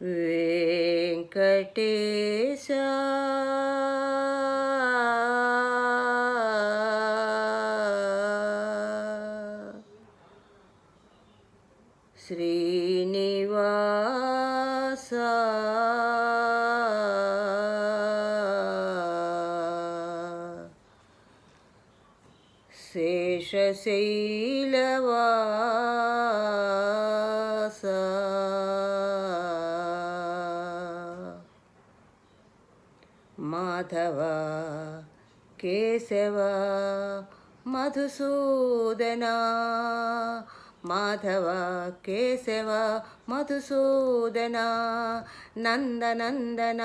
వెంకటేశ శ్రీనివాస శేషశైలవాస మాధవ కేశవ మధుసూదన మాధవ కేశవ మధుసూదన నందనందన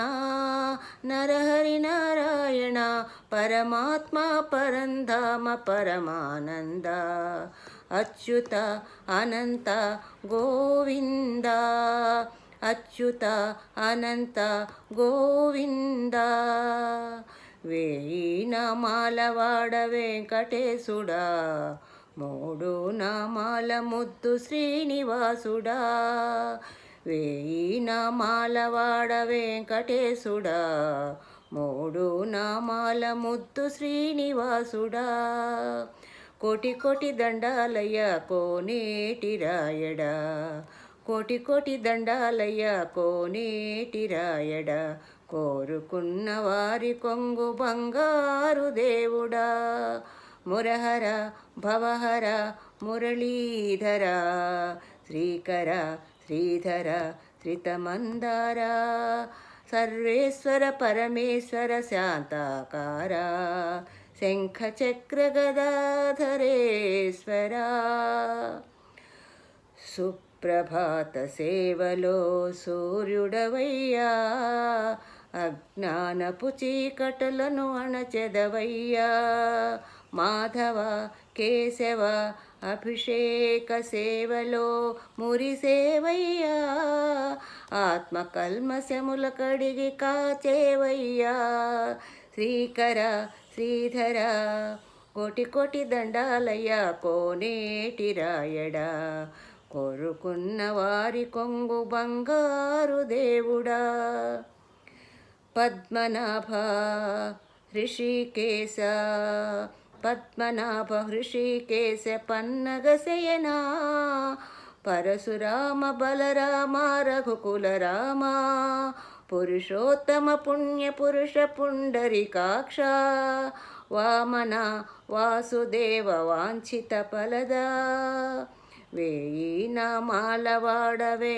నరహరి నారాయణ పరమాత్మ పరంధామ పరమానంద అచ్యుత అనంత గోవింద అచ్యుత అనంత గోవింద వేయి నామాలవాడ వెంకటేశుడా మూడు నామాల ముద్దు శ్రీనివాసుడా వేయి నామాలవాడ వెంకటేశుడా మూడు నామాల ముద్దు శ్రీనివాసుడా కోటి కోటి దండాలయ్య కోనేటి రాయడా కోటి కోటి దండాలయ్య కోనేటి రాయడా కోరుకున్న వారి కొంగు బంగారు దేవుడా మురహర భవహర మురళీధర శ్రీకర శ్రీధర శ్రితమందార సర్వేశ్వర పరమేశ్వర శాంతాకార శంఖచక్ర గదాధరేశ్వర సుప్రభాత సేవలో సూర్యుడవయ్యా అజ్ఞానపు చీకటలను అణచెదవయ్యా మాధవ కేశవ అభిషేక సేవలో మురిసేవయ్యా ఆత్మకల్మశముల కడిగి కాచేవయ్యా శ్రీకర శ్రీధర కోటి కోటి దండాలయ్యా కోనేటి రాయడా కోరుకున్న వారి కొంగు బంగారు దేవుడా పద్మనాభ హృషికేశ పద్మనాభ హృషికేశ పన్నగశయనా పరశురామ బలరామ రఘుకుల రామ పురుషోత్తమ పుణ్య పురుష పుండరికాక్ష వామన వాసుదేవ వాంఛిత ఫలదా వేయి నామాల వాడవే